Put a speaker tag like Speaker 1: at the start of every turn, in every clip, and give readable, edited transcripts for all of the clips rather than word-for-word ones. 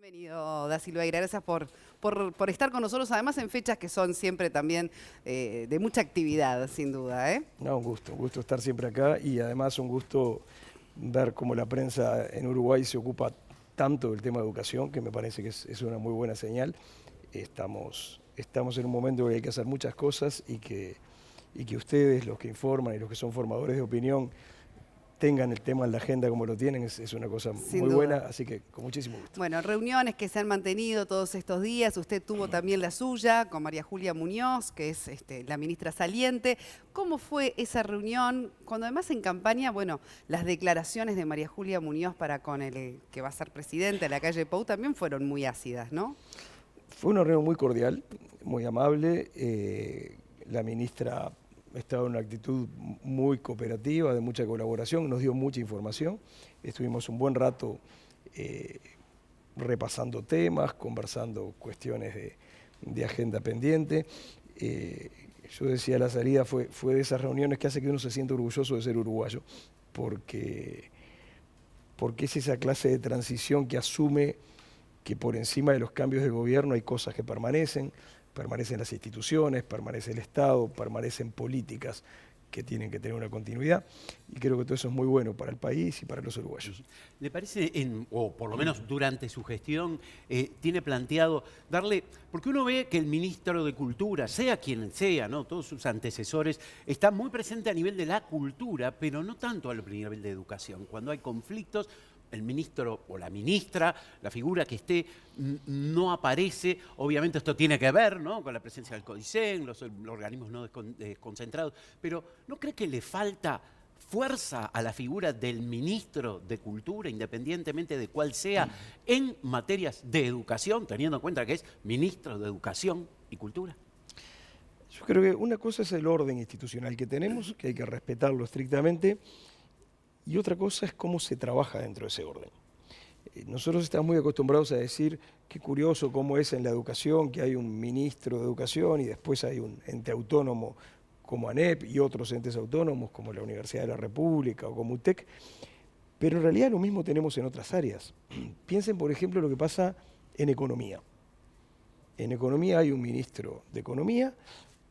Speaker 1: Bienvenido, Da Silveira, gracias por estar con nosotros, además en fechas que son siempre también de mucha actividad, sin duda, ¿eh?
Speaker 2: No, un gusto estar siempre acá y además un gusto ver cómo la prensa en Uruguay se ocupa tanto del tema de educación, que me parece que es una muy buena señal. Estamos en un momento en que hay que hacer muchas cosas y que ustedes, los que informan y los que son formadores de opinión, tengan el tema en la agenda como lo tienen, es una cosa
Speaker 1: Sin
Speaker 2: muy buena,
Speaker 1: duda.
Speaker 2: así que con muchísimo gusto.
Speaker 1: Bueno, reuniones que se han mantenido todos estos días, usted tuvo también la suya con María Julia Muñoz, que es la ministra saliente. ¿Cómo fue esa reunión? Cuando además en campaña, bueno, las declaraciones de María Julia Muñoz para con el que va a ser presidente de la calle Pou también fueron muy ácidas, ¿no?
Speaker 2: Fue una reunión muy cordial, muy amable. La ministra estaba en una actitud muy cooperativa, de mucha colaboración, nos dio mucha información. Estuvimos un buen rato repasando temas, conversando cuestiones de agenda pendiente. Yo decía, la salida fue de esas reuniones que hace que uno se sienta orgulloso de ser uruguayo, porque es esa clase de transición que asume que por encima de los cambios de gobierno hay cosas que permanecen las instituciones, permanece el Estado, permanecen políticas que tienen que tener una continuidad, y creo que todo eso es muy bueno para el país y para los uruguayos.
Speaker 3: ¿Le parece, o por lo menos durante su gestión, tiene planteado darle, porque uno ve que el ministro de Cultura, sea quien sea, ¿no? Todos sus antecesores, está muy presente a nivel de la cultura, pero no tanto a nivel de educación? Cuando hay conflictos, el ministro o la ministra, la figura que esté, no aparece. Obviamente esto tiene que ver, ¿no?, con la presencia del CODICEN, los organismos no desconcentrados, pero ¿no cree que le falta fuerza a la figura del ministro de Cultura, independientemente de cuál sea, en materias de educación, teniendo en cuenta que es ministro de Educación y Cultura?
Speaker 2: Yo creo que una cosa es el orden institucional que tenemos, que hay que respetarlo estrictamente, y otra cosa es cómo se trabaja dentro de ese orden. Nosotros estamos muy acostumbrados a decir, qué curioso cómo es en la educación, que hay un ministro de Educación y después hay un ente autónomo como ANEP y otros entes autónomos como la Universidad de la República o como UTEC, pero en realidad lo mismo tenemos en otras áreas. Piensen, por ejemplo, lo que pasa en economía. En economía hay un ministro de Economía,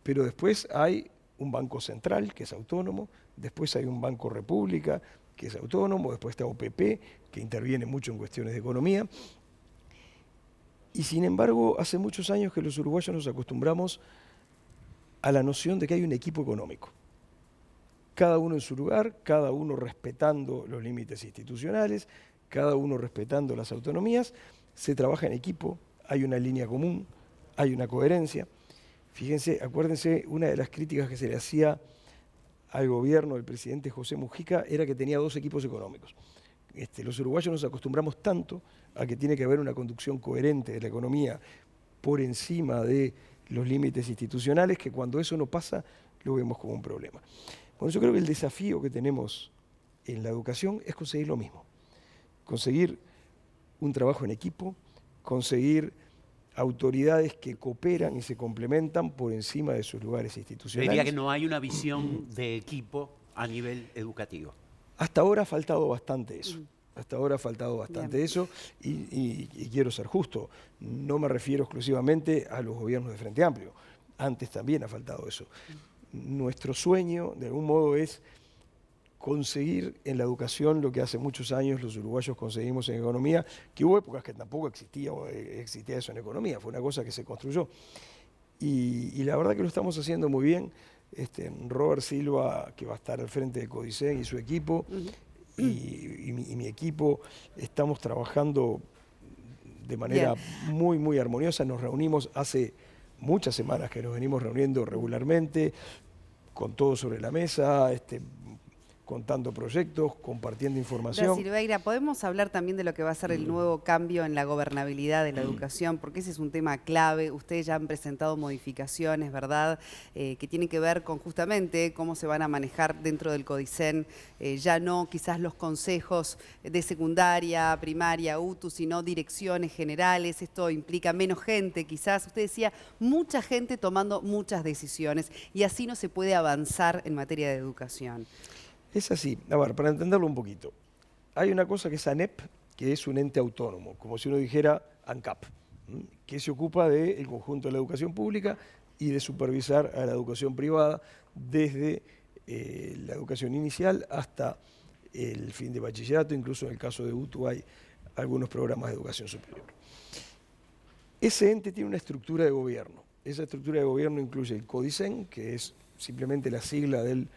Speaker 2: pero después hay un banco central que es autónomo, después hay un banco República que es autónomo, después está OPP, que interviene mucho en cuestiones de economía. Y sin embargo, hace muchos años que los uruguayos nos acostumbramos a la noción de que hay un equipo económico. Cada uno en su lugar, cada uno respetando los límites institucionales, cada uno respetando las autonomías, se trabaja en equipo, hay una línea común, hay una coherencia. Fíjense, acuérdense, una de las críticas que se le hacía al gobierno del presidente José Mujica era que tenía dos equipos económicos. Los uruguayos nos acostumbramos tanto a que tiene que haber una conducción coherente de la economía por encima de los límites institucionales, que cuando eso no pasa lo vemos como un problema. Bueno, yo creo que el desafío que tenemos en la educación es conseguir lo mismo. Conseguir un trabajo en equipo, conseguir autoridades que cooperan y se complementan por encima de sus lugares institucionales.
Speaker 3: Diría que no hay una visión de equipo a nivel educativo.
Speaker 2: Hasta ahora ha faltado bastante eso. Hasta ahora ha faltado bastante eso y quiero ser justo. No me refiero exclusivamente a los gobiernos de Frente Amplio. Antes también ha faltado eso. Nuestro sueño, de algún modo, es conseguir en la educación lo que hace muchos años los uruguayos conseguimos en economía, que hubo épocas que tampoco existía eso en economía, fue una cosa que se construyó. Y la verdad que lo estamos haciendo muy bien. Robert Silva, que va a estar al frente de CODICEN y su equipo, y mi equipo, estamos trabajando de manera muy, muy armoniosa. Nos reunimos hace muchas semanas que nos venimos reuniendo regularmente, con todo sobre la mesa, contando proyectos, compartiendo información.
Speaker 1: Da Silveira, ¿podemos hablar también de lo que va a ser el nuevo cambio en la gobernabilidad de la educación? Porque ese es un tema clave. Ustedes ya han presentado modificaciones, ¿verdad?, que tienen que ver con justamente cómo se van a manejar dentro del CODICEN, ya no quizás los consejos de secundaria, primaria, UTU, sino direcciones generales. Esto implica menos gente, quizás. Usted decía, mucha gente tomando muchas decisiones, y así no se puede avanzar en materia de educación.
Speaker 2: Es así. A ver, para entenderlo un poquito, hay una cosa que es ANEP que es un ente autónomo, como si uno dijera ANCAP, que se ocupa del conjunto de la educación pública y de supervisar a la educación privada desde la educación inicial hasta el fin de bachillerato, incluso en el caso de UTU hay algunos programas de educación superior. Ese ente tiene una estructura de gobierno. Esa estructura de gobierno incluye el CODICEN, que es simplemente la sigla del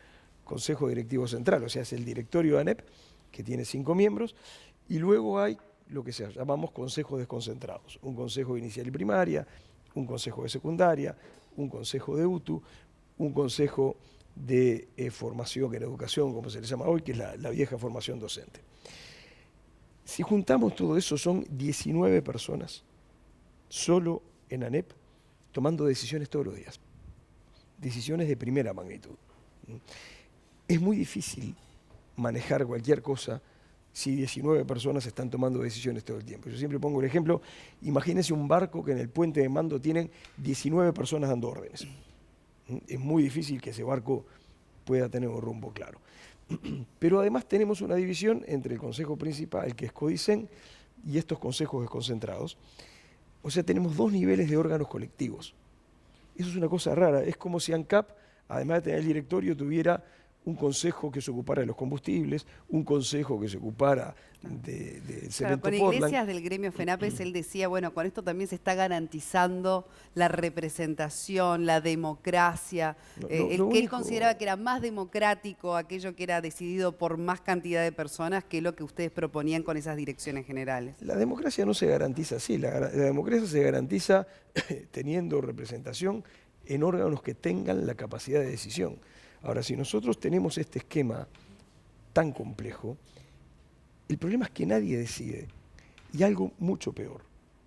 Speaker 2: Consejo Directivo Central, o sea, es el directorio de ANEP, que tiene 5 miembros, y luego hay lo que llamamos consejos desconcentrados, un consejo inicial y primaria, un consejo de secundaria, un consejo de UTU, un consejo de formación en educación, como se le llama hoy, que es la vieja formación docente. Si juntamos todo eso, son 19 personas, solo en ANEP, tomando decisiones todos los días. Decisiones de primera magnitud. Es muy difícil manejar cualquier cosa si 19 personas están tomando decisiones todo el tiempo. Yo siempre pongo el ejemplo, imagínense un barco que en el puente de mando tienen 19 personas dando órdenes. Es muy difícil que ese barco pueda tener un rumbo claro. Pero además tenemos una división entre el consejo principal, que es CODICEN, y estos consejos desconcentrados. O sea, tenemos 2 niveles de órganos colectivos. Eso es una cosa rara. Es como si ANCAP, además de tener el directorio, tuviera un consejo que se ocupara de los combustibles, un consejo que se ocupara de cemento
Speaker 1: Con
Speaker 2: Portland.
Speaker 1: Iglesias del gremio FENAPES, él decía, bueno, con esto también se está garantizando la representación, la democracia, que él consideraba que era más democrático aquello que era decidido por más cantidad de personas que lo que ustedes proponían con esas direcciones generales.
Speaker 2: La democracia no se garantiza así, la democracia se garantiza teniendo representación en órganos que tengan la capacidad de decisión. Ahora, si nosotros tenemos este esquema tan complejo, el problema es que nadie decide. Y algo mucho peor,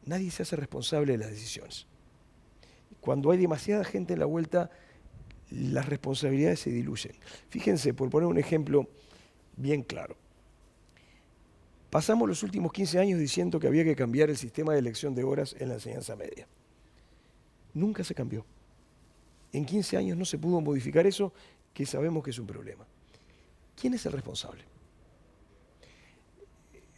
Speaker 2: nadie se hace responsable de las decisiones. Cuando hay demasiada gente en la vuelta, las responsabilidades se diluyen. Fíjense, por poner un ejemplo bien claro. Pasamos los últimos 15 años diciendo que había que cambiar el sistema de elección de horas en la enseñanza media. Nunca se cambió. En 15 años no se pudo modificar eso, que sabemos que es un problema. ¿Quién es el responsable?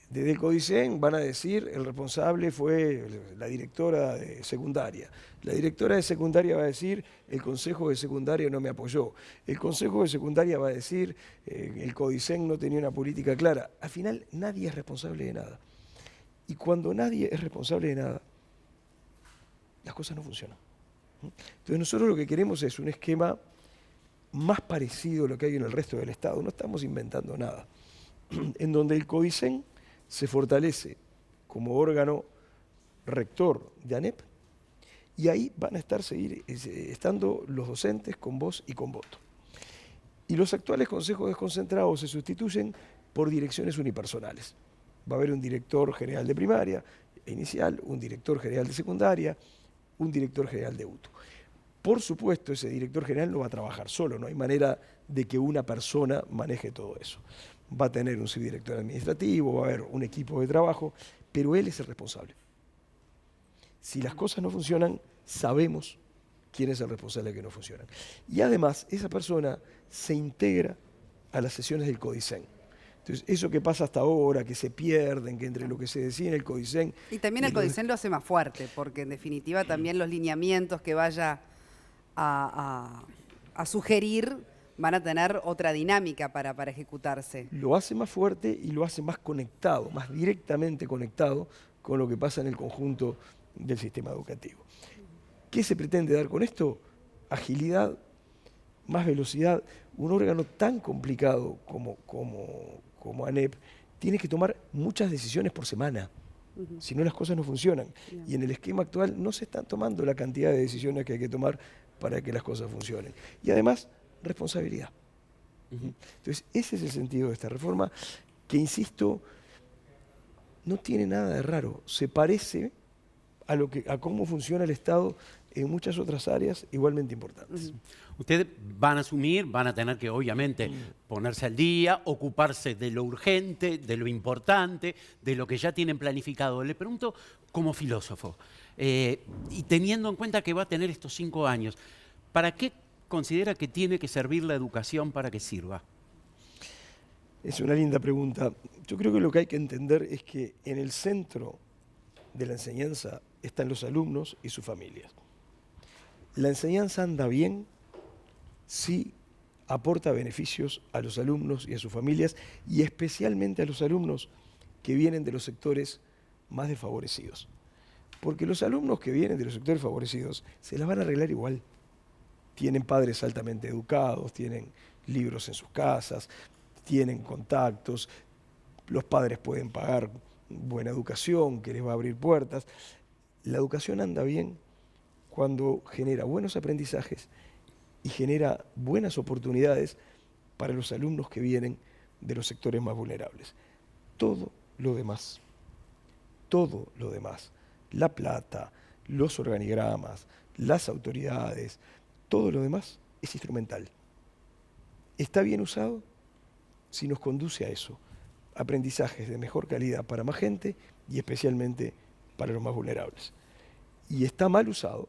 Speaker 2: Desde el CODICEN van a decir el responsable fue la directora de secundaria. La directora de secundaria va a decir el consejo de secundaria no me apoyó. El consejo de secundaria va a decir el CODICEN no tenía una política clara. Al final nadie es responsable de nada. Y cuando nadie es responsable de nada, las cosas no funcionan. Entonces nosotros lo que queremos es un esquema más parecido a lo que hay en el resto del Estado. No estamos inventando nada. En donde el CODICEN se fortalece como órgano rector de ANEP y ahí van a seguir estando los docentes con voz y con voto. Y los actuales consejos desconcentrados se sustituyen por direcciones unipersonales. Va a haber un director general de primaria inicial, un director general de secundaria, un director general de UTU. Por supuesto, ese director general no va a trabajar solo, no hay manera de que una persona maneje todo eso. Va a tener un subdirector administrativo, va a haber un equipo de trabajo, pero él es el responsable. Si las cosas no funcionan, sabemos quién es el responsable de que no funcionan. Y además, esa persona se integra a las sesiones del CODICEN. Entonces, eso que pasa hasta ahora, que se pierden, que entre lo que se decide en el CODICEN...
Speaker 1: Y también el CODICEN lo hace más fuerte, porque en definitiva también los lineamientos que vaya a sugerir van a tener otra dinámica para ejecutarse.
Speaker 2: Lo hace más fuerte y lo hace más conectado, más directamente conectado con lo que pasa en el conjunto del sistema educativo. ¿Qué se pretende dar con esto? Agilidad, más velocidad. Un órgano tan complicado como ANEP tiene que tomar muchas decisiones por semana. Si no, las cosas no funcionan. Y en el esquema actual no se están tomando la cantidad de decisiones que hay que tomar para que las cosas funcionen. Y además, responsabilidad. Entonces, ese es el sentido de esta reforma, que, insisto, no tiene nada de raro. Se parece a cómo funciona el Estado en muchas otras áreas igualmente importantes.
Speaker 3: Ustedes van a asumir, van a tener que obviamente ponerse al día, ocuparse de lo urgente, de lo importante, de lo que ya tienen planificado. Le pregunto como filósofo, y teniendo en cuenta que va a tener estos 5 años, ¿para qué considera que tiene que servir la educación para que sirva?
Speaker 2: Es una linda pregunta. Yo creo que lo que hay que entender es que en el centro de la enseñanza están los alumnos y sus familias. La enseñanza anda bien si aporta beneficios a los alumnos y a sus familias, y especialmente a los alumnos que vienen de los sectores más desfavorecidos. Porque los alumnos que vienen de los sectores favorecidos se las van a arreglar igual. Tienen padres altamente educados, tienen libros en sus casas, tienen contactos, los padres pueden pagar buena educación que les va a abrir puertas. La educación anda bien cuando genera buenos aprendizajes y genera buenas oportunidades para los alumnos que vienen de los sectores más vulnerables. Todo lo demás, la plata, los organigramas, las autoridades, todo lo demás es instrumental. Está bien usado si nos conduce a eso, aprendizajes de mejor calidad para más gente y especialmente para los más vulnerables. Y está mal usado,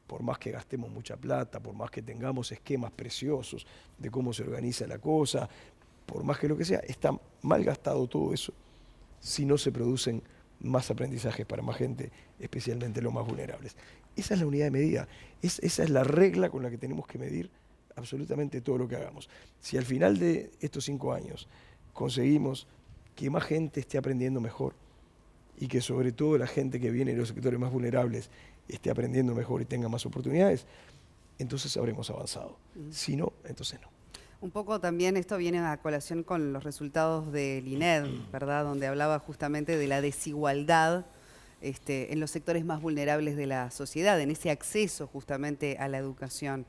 Speaker 2: por más que gastemos mucha plata, por más que tengamos esquemas preciosos de cómo se organiza la cosa, por más que lo que sea, está mal gastado todo eso si no se producen más aprendizajes para más gente, especialmente los más vulnerables. Esa es la unidad de medida, esa es la regla con la que tenemos que medir absolutamente todo lo que hagamos. Si al final de estos 5 años conseguimos que más gente esté aprendiendo mejor y que sobre todo la gente que viene de los sectores más vulnerables esté aprendiendo mejor y tenga más oportunidades, entonces habremos avanzado. Si no, entonces no.
Speaker 1: Un poco también esto viene a colación con los resultados del INED, ¿verdad? Donde hablaba justamente de la desigualdad en los sectores más vulnerables de la sociedad, en ese acceso justamente a la educación.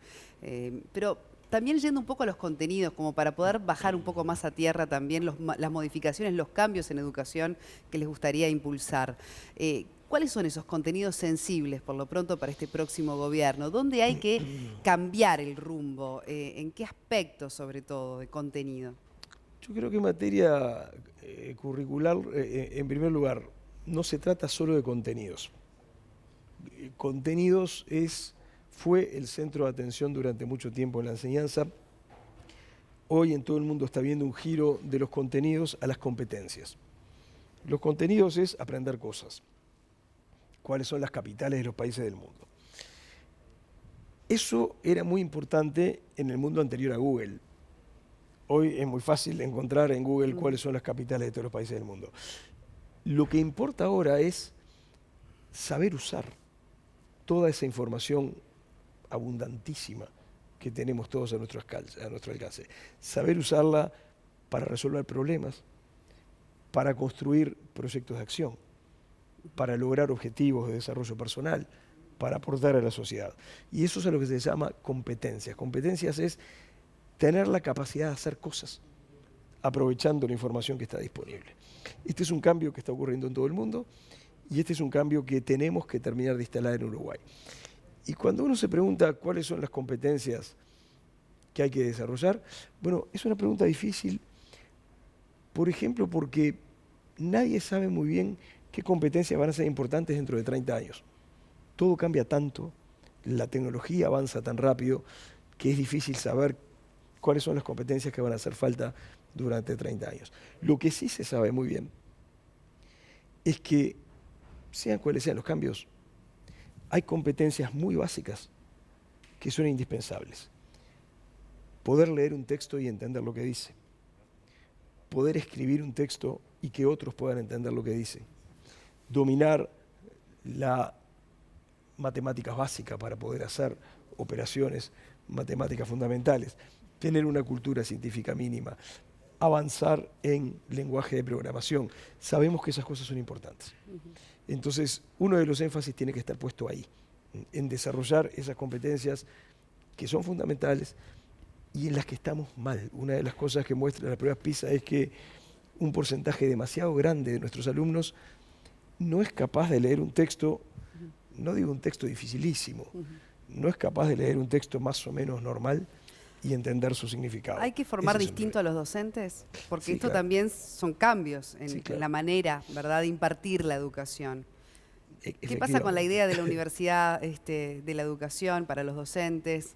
Speaker 1: Pero también yendo un poco a los contenidos, como para poder bajar un poco más a tierra también las modificaciones, los cambios en educación que les gustaría impulsar. ¿Cuáles son esos contenidos sensibles, por lo pronto, para este próximo gobierno? ¿Dónde hay que cambiar el rumbo? ¿En qué aspectos, sobre todo, de contenido?
Speaker 2: Yo creo que en materia curricular, en primer lugar, no se trata solo de contenidos. Contenidos fue el centro de atención durante mucho tiempo en la enseñanza. Hoy en todo el mundo está viendo un giro de los contenidos a las competencias. Los contenidos es aprender cosas. Cuáles son las capitales de los países del mundo. Eso era muy importante en el mundo anterior a Google. Hoy es muy fácil encontrar en Google cuáles son las capitales de todos los países del mundo. Lo que importa ahora es saber usar toda esa información abundantísima que tenemos todos a nuestro alcance. Saber usarla para resolver problemas, para construir proyectos de acción, para lograr objetivos de desarrollo personal, para aportar a la sociedad. Y eso es a lo que se llama competencias. Competencias es tener la capacidad de hacer cosas, aprovechando la información que está disponible. Este es un cambio que está ocurriendo en todo el mundo y este es un cambio que tenemos que terminar de instalar en Uruguay. Y cuando uno se pregunta cuáles son las competencias que hay que desarrollar, bueno, es una pregunta difícil, por ejemplo, porque nadie sabe muy bien qué competencias van a ser importantes dentro de 30 años. Todo cambia tanto, la tecnología avanza tan rápido, que es difícil saber cuáles son las competencias que van a hacer falta durante 30 años. Lo que sí se sabe muy bien es que, sean cuáles sean los cambios, hay competencias muy básicas que son indispensables. Poder leer un texto y entender lo que dice. Poder escribir un texto y que otros puedan entender lo que dice. Dominar la matemáticas básica para poder hacer operaciones matemáticas fundamentales, tener una cultura científica mínima, avanzar en lenguaje de programación. Sabemos que esas cosas son importantes. Entonces, uno de los énfasis tiene que estar puesto ahí, en desarrollar esas competencias que son fundamentales y en las que estamos mal. Una de las cosas que muestran las pruebas PISA es que un porcentaje demasiado grande de nuestros alumnos no es capaz de leer un texto, no digo un texto dificilísimo, no es capaz de leer un texto más o menos normal y entender su significado.
Speaker 1: ¿Hay que formar distinto a los docentes? Porque
Speaker 2: Sí,
Speaker 1: esto
Speaker 2: claro.
Speaker 1: también son cambios en,
Speaker 2: Sí, claro.
Speaker 1: en la manera, ¿verdad?, de impartir la educación. ¿Qué pasa con la
Speaker 2: Efectivamente.
Speaker 1: idea de la universidad de la educación para los docentes?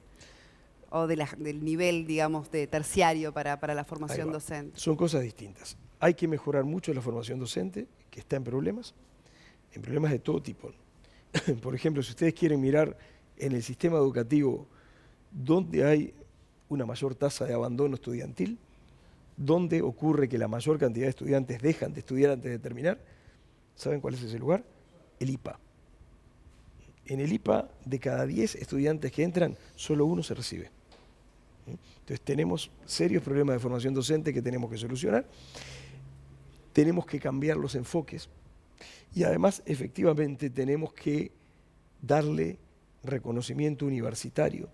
Speaker 1: o del nivel, digamos, de terciario para la
Speaker 2: Ahí
Speaker 1: formación
Speaker 2: va.
Speaker 1: docente?
Speaker 2: Son cosas distintas. Hay que mejorar mucho la formación docente, que está en problemas de todo tipo. Por ejemplo, si ustedes quieren mirar en el sistema educativo dónde hay una mayor tasa de abandono estudiantil, dónde ocurre que la mayor cantidad de estudiantes dejan de estudiar antes de terminar, ¿saben cuál es ese lugar? El IPA. En el IPA, de cada 10 estudiantes que entran, solo uno se recibe. Entonces tenemos serios problemas de formación docente que tenemos que solucionar. Tenemos que cambiar los enfoques y además, efectivamente, tenemos que darle reconocimiento universitario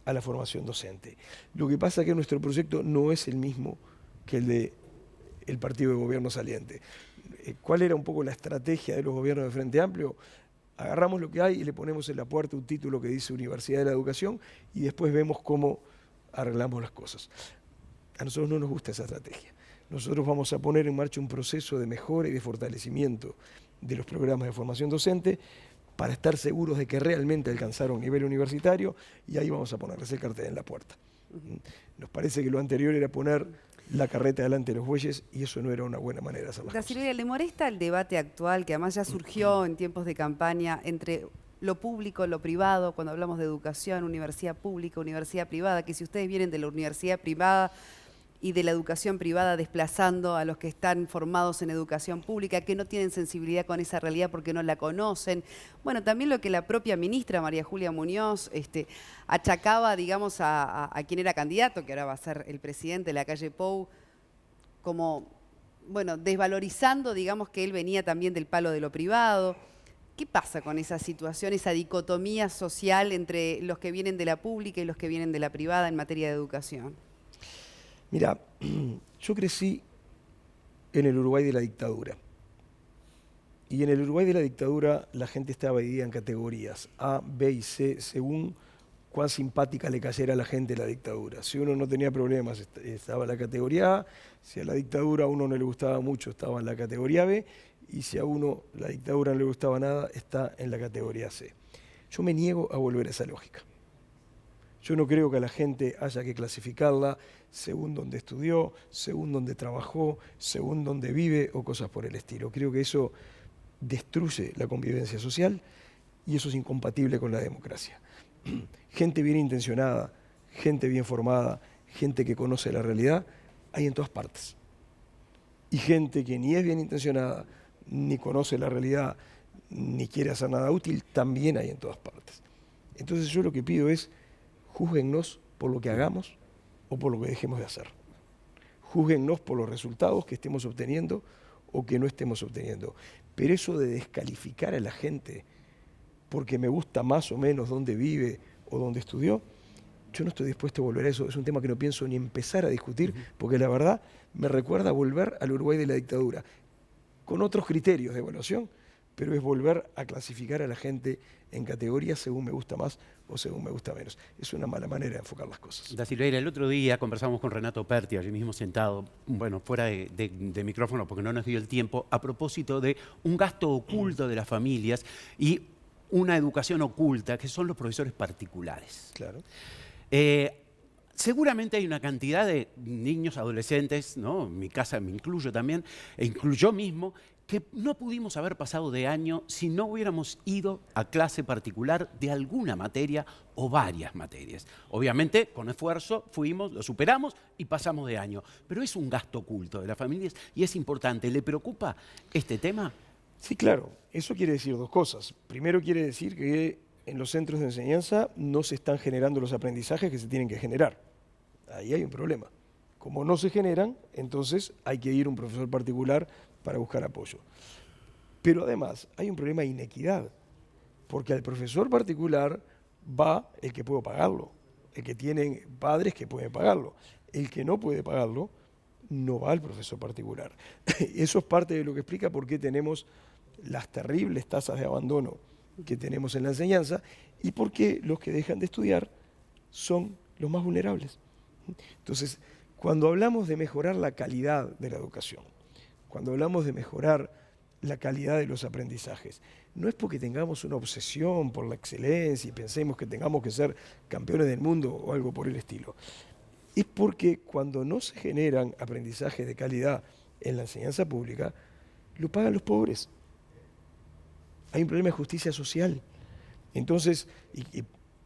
Speaker 2: a la formación docente. Lo que pasa es que nuestro proyecto no es el mismo que el del partido de gobierno saliente. ¿Cuál era un poco la estrategia de los gobiernos de Frente Amplio? Agarramos lo que hay y le ponemos en la puerta un título que dice Universidad de la Educación y después vemos cómo arreglamos las cosas. A nosotros no nos gusta esa estrategia. Nosotros vamos a poner en marcha un proceso de mejora y de fortalecimiento de los programas de formación docente para estar seguros de que realmente alcanzaron nivel universitario y ahí vamos a ponerles el cartel en la puerta. Nos parece que lo anterior era poner la carreta delante de los bueyes y eso no era una buena manera de hacer las
Speaker 1: Da
Speaker 2: cosas.
Speaker 1: Silveira, ¿le molesta el debate actual, que además ya surgió en tiempos de campaña, entre lo público, lo privado, cuando hablamos de educación, universidad pública, universidad privada, que si ustedes vienen de la universidad privada y de la educación privada desplazando a los que están formados en educación pública, que no tienen sensibilidad con esa realidad porque no la conocen? Bueno, también lo que la propia ministra María Julia Muñoz achacaba, digamos, a quien era candidato, que ahora va a ser el presidente de la calle Pou, como, bueno, desvalorizando, digamos, que él venía también del palo de lo privado. ¿Qué pasa con esa situación, esa dicotomía social entre los que vienen de la pública y los que vienen de la privada en materia de educación?
Speaker 2: Mira, yo crecí en el Uruguay de la dictadura. Y en el Uruguay de la dictadura la gente estaba dividida en categorías A, B y C, según cuán simpática le cayera a la gente la dictadura. Si uno no tenía problemas, estaba en la categoría A; si a la dictadura a uno no le gustaba mucho, estaba en la categoría B; y si a uno la dictadura no le gustaba nada, está en la categoría C. Yo me niego a volver a esa lógica. Yo no creo que a la gente haya que clasificarla según dónde estudió, según dónde trabajó, según dónde vive o cosas por el estilo. Creo que eso destruye la convivencia social y eso es incompatible con la democracia. Gente bien intencionada, gente bien formada, gente que conoce la realidad, hay en todas partes. Y gente que ni es bien intencionada, ni conoce la realidad, ni quiere hacer nada útil, también hay en todas partes. Entonces yo lo que pido es: júzguennos por lo que hagamos o por lo que dejemos de hacer. Júzguennos por los resultados que estemos obteniendo o que no estemos obteniendo. Pero eso de descalificar a la gente porque me gusta más o menos dónde vive o dónde estudió, yo no estoy dispuesto a volver a eso. Es un tema que no pienso ni empezar a discutir, porque la verdad me recuerda a volver al Uruguay de la dictadura, con otros criterios de evaluación, pero es volver a clasificar a la gente en categorías según me gusta más o según me gusta menos. Es una mala manera de enfocar las cosas.
Speaker 3: Da Silveira, el otro día conversamos con Renato Perti, allí mismo sentado, bueno, fuera de micrófono porque no nos dio el tiempo, a propósito de un gasto oculto de las familias y una educación oculta, que son los profesores particulares.
Speaker 2: Claro.
Speaker 3: Seguramente hay una cantidad de niños, adolescentes, ¿no? En mi casa me incluyo también, e incluyo yo mismo, que no pudimos haber pasado de año si no hubiéramos ido a clase particular de alguna materia o varias materias. Obviamente, con esfuerzo fuimos, lo superamos y pasamos de año. Pero es un gasto oculto de las familias y es importante. ¿Le preocupa este tema?
Speaker 2: Sí, claro. Eso quiere decir dos cosas. Primero, quiere decir que en los centros de enseñanza no se están generando los aprendizajes que se tienen que generar. Ahí hay un problema. Como no se generan, entonces hay que ir a un profesor particular para buscar apoyo. Pero además hay un problema de inequidad, porque al profesor particular va el que puede pagarlo, el que tiene padres que pueden pagarlo. El que no puede pagarlo no va al profesor particular. Eso es parte de lo que explica por qué tenemos las terribles tasas de abandono que tenemos en la enseñanza y por qué los que dejan de estudiar son los más vulnerables. Entonces, cuando hablamos de mejorar la calidad de la educación, cuando hablamos de mejorar la calidad de los aprendizajes. No es porque tengamos una obsesión por la excelencia y pensemos que tengamos que ser campeones del mundo o algo por el estilo. Es porque cuando no se generan aprendizajes de calidad en la enseñanza pública, lo pagan los pobres. Hay un problema de justicia social. Entonces, y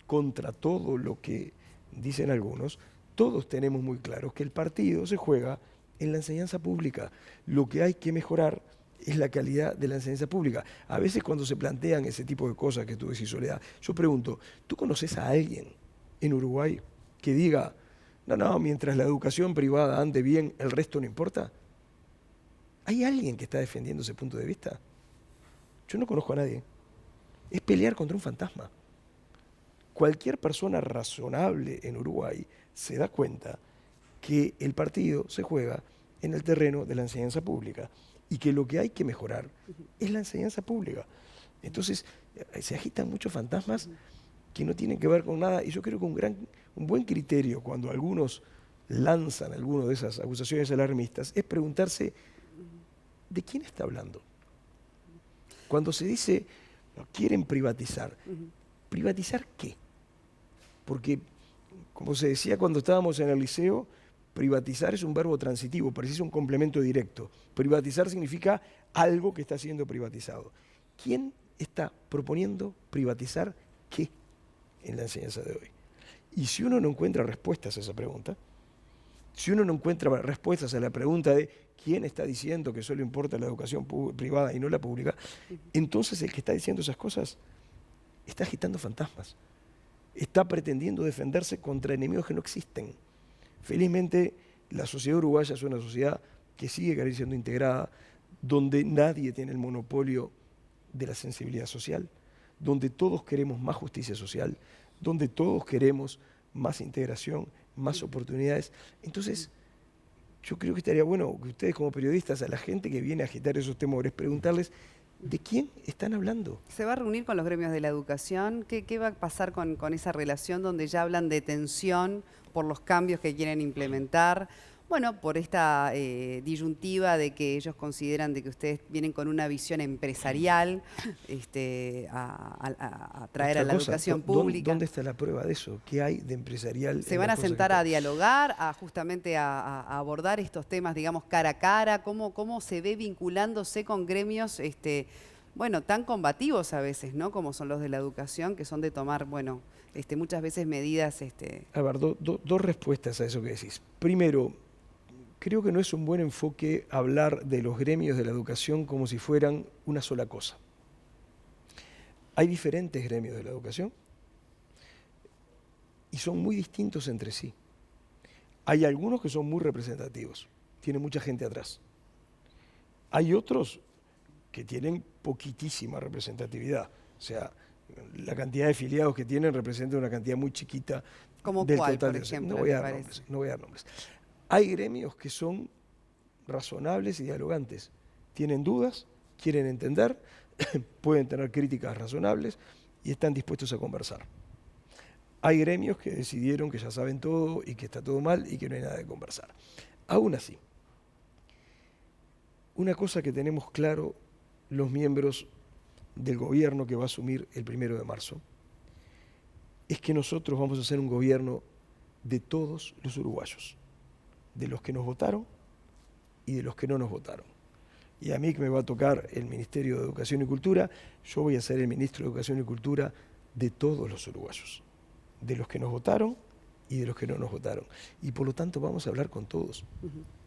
Speaker 2: contra todo lo que dicen algunos, todos tenemos muy claro que el partido se juega en la enseñanza pública. Lo que hay que mejorar es la calidad de la enseñanza pública. A veces cuando se plantean ese tipo de cosas que tú decís, Soledad, yo pregunto, ¿tú conoces a alguien en Uruguay que diga, no, mientras la educación privada ande bien, el resto no importa? ¿Hay alguien que está defendiendo ese punto de vista? Yo no conozco a nadie. Es pelear contra un fantasma. Cualquier persona razonable en Uruguay se da cuenta que el partido se juega en el terreno de la enseñanza pública y que lo que hay que mejorar es la enseñanza pública. Entonces, se agitan muchos fantasmas que no tienen que ver con nada, y yo creo que un buen criterio cuando algunos lanzan alguna de esas acusaciones alarmistas es preguntarse, ¿de quién está hablando? Cuando se dice, no, quieren privatizar, ¿privatizar qué? Porque, como se decía cuando estábamos en el liceo, privatizar es un verbo transitivo, precisa un complemento directo. Privatizar significa algo que está siendo privatizado. ¿Quién está proponiendo privatizar qué en la enseñanza de hoy? Y si uno no encuentra respuestas a esa pregunta, si uno no encuentra respuestas a la pregunta de quién está diciendo que solo importa la educación privada y no la pública, entonces el que está diciendo esas cosas está agitando fantasmas. Está pretendiendo defenderse contra enemigos que no existen. Felizmente, la sociedad uruguaya es una sociedad que sigue siendo integrada, donde nadie tiene el monopolio de la sensibilidad social, donde todos queremos más justicia social, donde todos queremos más integración, más oportunidades. Entonces, yo creo que estaría bueno que ustedes como periodistas, a la gente que viene a agitar esos temores, preguntarles ¿de quién están hablando?
Speaker 1: ¿Se va a reunir con los gremios de la educación? ¿Qué va a pasar con esa relación donde ya hablan de tensión por los cambios que quieren implementar? Bueno, por esta disyuntiva de que ellos consideran de que ustedes vienen con una visión empresarial a traer a la educación pública.
Speaker 2: ¿Dónde está la prueba de eso? ¿Qué hay de empresarial?
Speaker 1: ¿Se van a sentar a dialogar, justamente a abordar estos temas, digamos, cara a cara? ¿Cómo se ve vinculándose con gremios bueno, tan combativos a veces, ¿no? Como son los de la educación, que son de tomar, bueno, muchas veces medidas...
Speaker 2: A ver, dos respuestas a eso que decís. Primero, creo que no es un buen enfoque hablar de los gremios de la educación como si fueran una sola cosa. Hay diferentes gremios de la educación y son muy distintos entre sí. Hay algunos que son muy representativos, tienen mucha gente atrás. Hay otros que tienen poquitísima representatividad, o sea, la cantidad de afiliados que tienen representa una cantidad muy chiquita del total.
Speaker 1: Por ejemplo,
Speaker 2: no voy a dar nombres. Hay gremios que son razonables y dialogantes. Tienen dudas, quieren entender, pueden tener críticas razonables y están dispuestos a conversar. Hay gremios que decidieron que ya saben todo y que está todo mal y que no hay nada de conversar. Aún así, una cosa que tenemos claro los miembros del gobierno que va a asumir el 1 de marzo es que nosotros vamos a ser un gobierno de todos los uruguayos, de los que nos votaron y de los que no nos votaron. Y a mí que me va a tocar el Ministerio de Educación y Cultura, yo voy a ser el ministro de Educación y Cultura de todos los uruguayos, de los que nos votaron y de los que no nos votaron. Y por lo tanto vamos a hablar con todos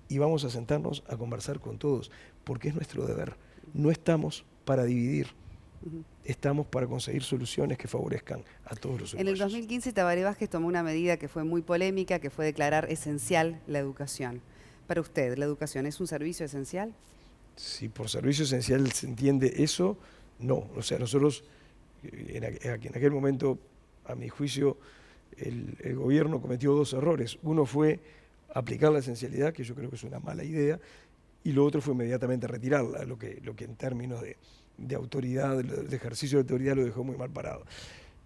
Speaker 2: y vamos a sentarnos a conversar con todos, porque es nuestro deber. No estamos para dividir, estamos para conseguir soluciones que favorezcan a todos los uruguayos.
Speaker 1: En el 2015 Tabaré Vázquez tomó una medida que fue muy polémica, que fue declarar esencial la educación. Para usted, ¿la educación es un servicio esencial?
Speaker 2: Si por servicio esencial se entiende eso, no. O sea, nosotros, en aquel momento, a mi juicio, el gobierno cometió dos errores. Uno fue aplicar la esencialidad, que yo creo que es una mala idea, y lo otro fue inmediatamente retirarla, lo que en términos de autoridad, de ejercicio de autoridad, lo dejó muy mal parado.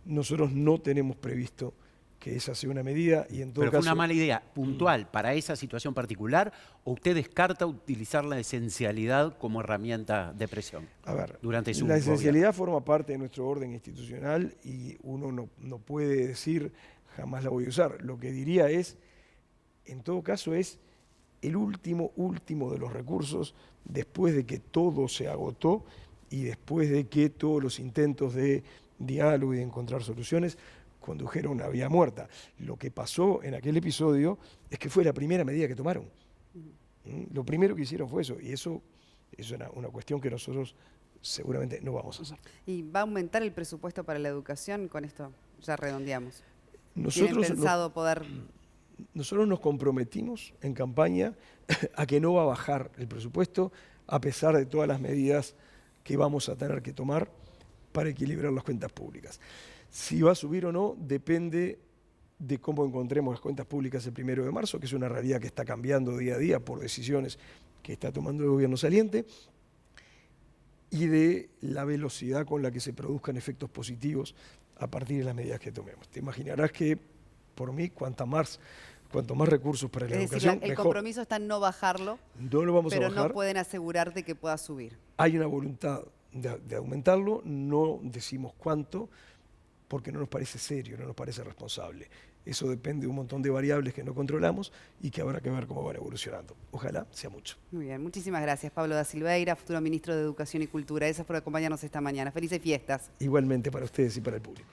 Speaker 2: Nosotros no tenemos previsto que esa sea una medida y en todo
Speaker 3: ¿Pero fue
Speaker 2: caso...
Speaker 3: una mala idea puntual para esa situación particular o usted descarta utilizar la esencialidad como herramienta de presión?
Speaker 2: A ver,
Speaker 3: durante su
Speaker 2: la
Speaker 3: gobierno?
Speaker 2: esencialidad forma parte de nuestro orden institucional y uno no puede decir jamás la voy a usar. Lo que diría es, en todo caso, es el último de los recursos después de que todo se agotó y después de que todos los intentos de diálogo y de encontrar soluciones condujeron a una vía muerta. Lo que pasó en aquel episodio es que fue la primera medida que tomaron. Lo primero que hicieron fue eso, y eso es una cuestión que nosotros seguramente no vamos a hacer.
Speaker 1: ¿Y va a aumentar el presupuesto para la educación? Con esto ya redondeamos. ¿Tienen
Speaker 2: Nosotros
Speaker 1: pensado poder...?
Speaker 2: Nosotros nos comprometimos en campaña a que no va a bajar el presupuesto a pesar de todas las medidas que vamos a tener que tomar para equilibrar las cuentas públicas. Si va a subir o no depende de cómo encontremos las cuentas públicas el 1 de marzo, que es una realidad que está cambiando día a día por decisiones que está tomando el gobierno saliente, y de la velocidad con la que se produzcan efectos positivos a partir de las medidas que tomemos. Te imaginarás que, por mí, cuanto más recursos para la educación,
Speaker 1: el
Speaker 2: mejor.
Speaker 1: compromiso está en no bajarlo,
Speaker 2: No lo vamos a
Speaker 1: pero
Speaker 2: bajar.
Speaker 1: no pueden asegurarte que pueda subir.
Speaker 2: Hay una voluntad de aumentarlo, no decimos cuánto, porque no nos parece serio, no nos parece responsable. Eso depende de un montón de variables que no controlamos y que habrá que ver cómo van evolucionando. Ojalá sea mucho.
Speaker 1: Muy bien, muchísimas gracias, Pablo da Silveira, futuro ministro de Educación y Cultura. Gracias por acompañarnos esta mañana. Felices fiestas.
Speaker 2: Igualmente para ustedes y para el público.